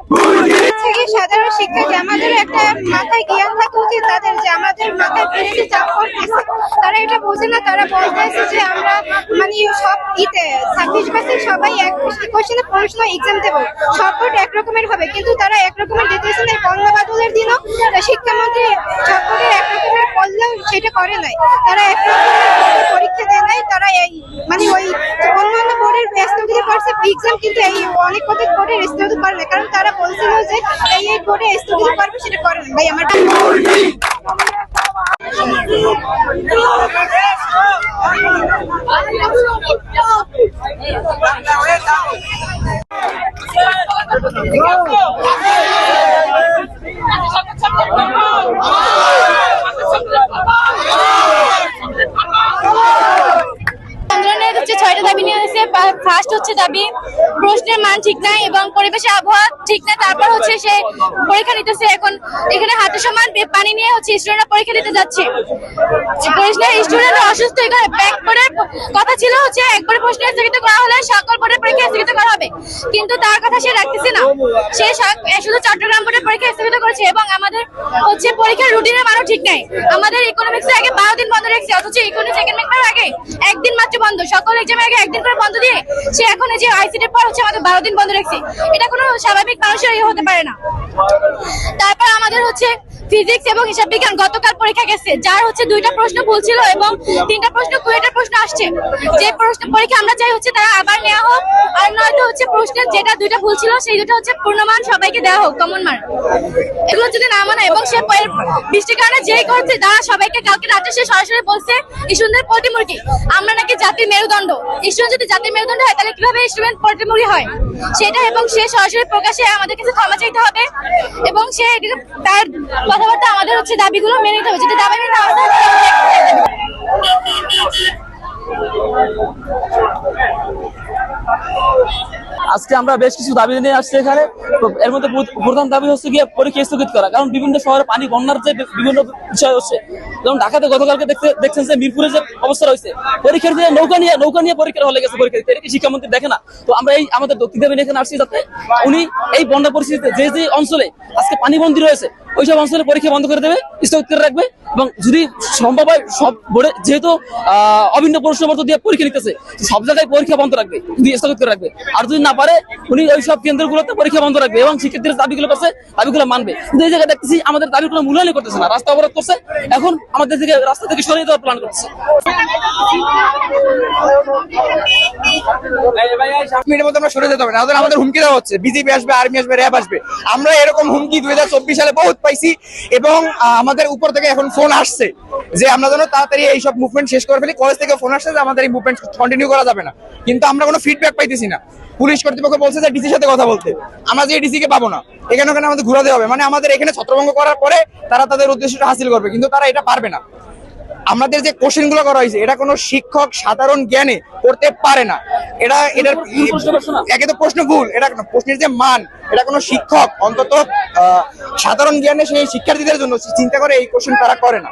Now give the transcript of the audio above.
সাধারণ শিক্ষার্থী আমাদের একটা মাথায় জ্ঞান থাকা উচিত তাদের, যে আমাদের মাথায় বেশি চাপ করতেছে, তারা এটা বোঝে না। তারা বলতেছে যে আমরা মানে সব 26% সবাই এক কোশ্চেনে প্রশ্ন এক্সাম দেবো, সব বোর্ড একরকমের হবে, কিন্তু তারা একরকমের দিতেছে না। বন্যা বাদলের দিনও শিক্ষামন্ত্রী সব বোর্ডে একরকমের করলেও সেটা করে নাই, তারা একরকমের পরীক্ষা দেয় নাই। তারা এই মানে ওই অন্যান্য বোর্ডের স্থগিত করছে এক্সাম, কিন্তু এই অনেক কত বোর্ডের স্থগিত করে না, কারণ তারা বলছিল যে এই বোর্ডে স্থগিত করবে, সেটা করে না। ভাই আমার ছয়টা দাবি নিয়ে এসেছে। ফার্স্ট হচ্ছে দাবি প্রশ্নের মান ঠিক নাই এবং পরিবেশের আবহাওয়া ঠিক নাই। তারপর হচ্ছে সে পরীক্ষা নিতেছে, এখন এখানে হাতে সমান পানি নিয়ে হচ্ছে স্টুডেন্টরা পরীক্ষা দিতে যাচ্ছে। প্রশ্নের স্টুডেন্টরা অসুস্থ করে ব্যাক করে কথা ছিল হচ্ছে একবারে প্রশ্ন স্থগিত করা হলে সকল বোর্ডের পরীক্ষা স্থগিত করা হবে, কিন্তু তার কথা সে রাখতেছে না। সে শুধু চট্টগ্রাম বোর্ডের পরীক্ষা স্থগিত করেছে এবং আমাদের হচ্ছে পরীক্ষার রুটিনের মানও ঠিক নাই। আমাদের ইকোনমিক্স আগে 12 দিন বন্ধ রেখেছে, অথচ ইকোনমিক্স সেকেন্ড পেপার আগে একদিন মাত্র বন্ধ। সকল এক্সামের আগে একদিন করে বন্ধ দিয়ে সে এখন এই যে আইসিটির পর হচ্ছে আমাদের 12 দিন বন্ধ রেখেছে। এটা কোনো স্বাভাবিক মানুষের হতে পারে না। তারপর আমাদের হচ্ছে ফিজিক্স এবং হিসাব বিজ্ঞান গতকাল পরীক্ষা গেছে, যার হচ্ছে 2টা প্রশ্ন ভুল ছিল এবং 3টা প্রশ্ন কুয়েটের প্রশ্ন আসছে। যে প্রশ্ন পরীক্ষা আমরা চাই হচ্ছে তারা আবার নেওয়া হোক, আর নয়তো হচ্ছে প্রশ্নের যেটা 2টা ভুল ছিল সেই 2টা হচ্ছে পূর্ণমান সবাইকে দেওয়া হোক, কমন মার্ক। এগুলো যদি না মানে এবং সে বৃষ্টির কারণে যেই করছে তারা সবাইকে কালকে রাতে সে সরাসরি বলছে স্টুডেন্টের প্রতিমূর্তি, আমরা নাকি জাতির মেরুদণ্ড। স্টুডেন্ট যদি জাতির মেরুদণ্ড হয় তাহলে কিভাবে স্টুডেন্ট প্রতিমূর্তি হয় সেটা, এবং সে সরাসরি প্রকাশে আমাদের কাছে ক্ষমা চাইতে হবে এবং সে তার কথাবার্তা আমাদের হচ্ছে দাবিগুলো মেনে নিতে হবে। যদি দাবি মেনে নেওয়া হয় আজকে আমরা বেশ কিছু দাবি নিয়ে আসছি এখানে। তো এর মধ্যে প্রধান দাবি হচ্ছে গিয়ে পরীক্ষা স্থগিত করা, কারণ বিভিন্ন শহরে পানি বন্যার যে বিভিন্ন বিষয় হচ্ছে, যেমন ঢাকাতে গতকালকে দেখছেন যে মিরপুরে যে অবস্থা রয়েছে, পরীক্ষার দিয়ে নৌকা নিয়ে পরীক্ষার হলে গেছে পরীক্ষা দিতে, এটা কি শিক্ষামন্ত্রী দেখে না? তো আমরা এই আমাদের দক্ষিণ দাবি এখানে আসছি যাতে উনি এই বন্যা পরিস্থিতিতে যে যে অঞ্চলে আজকে পানিবন্দী রয়েছে ওইসব অঞ্চলে পরীক্ষা বন্ধ করে দেবে, স্থগিত করে রাখবে, এবং যদি সম্ভব হয় সব বোর্ডে যেহেতু অভিন্ন প্রশ্নপত্র দিয়ে পরীক্ষা নিতেছে সব জায়গায় পরীক্ষা বন্ধ রাখবে, যদি স্থগিত করে রাখবে। আর যদি না পারে উনি ওই সব কেন্দ্রগুলোতে পরীক্ষা বন্ধ রাখবে এবং শিক্ষার্থীরা দাবিগুলো করছে দাবিগুলো মানবে। কিন্তু এই জায়গায় দেখতেছি আমাদের দাবিগুলো মূল্যায়ন করতেছে না, রাস্তা অবরোধ করছে, এখন আমাদের থেকে রাস্তা থেকে সরিয়ে দেওয়ার প্ল্যান করছে। আমরা সরে যেতে হবে না, আমাদের হুমকি দেওয়া হচ্ছে বিজেপি আসবে, আর্মি আসবে, র্যাব আসবে। আমরা এরকম হুমকি 2024 সালে বহুত পাইছি এবং আমাদের উপর থেকে এখন ফোন আসছে যে আমরা যেন তাড়াতাড়ি এইসব মুভমেন্ট শেষ করে ফেলি। কলেজ থেকে ফোন আসছে যে আমাদের এই মুভমেন্ট কন্টিনিউ করা যাবে না, কিন্তু আমরা কোনো ফিডব্যাক পাইতেছি না। পুলিশ কর্তৃপক্ষ বলছে যে ডিসির সাথে কথা বলতে, আমরা যে ডিসি কে পাবো না, এখানে ওখানে আমাদের ঘুরাতে হবে, মানে আমাদের এখানে ছত্রভঙ্গ করার পরে তারা তাদের উদ্দেশ্যটা হাসিল করবে, কিন্তু তারা এটা পারবে না। আমাদের যে কোশ্চেন গুলো করা হয়েছে এটা কোনো শিক্ষক সাধারণ জ্ঞানে করতে পারে না। এটার একে তো প্রশ্ন ভুল, এটা প্রশ্নের যে মান এটা কোনো শিক্ষক অন্তত সাধারণ জ্ঞানে সেই শিক্ষার্থীদের জন্য চিন্তা করে এই কোশ্চেন তারা করে না।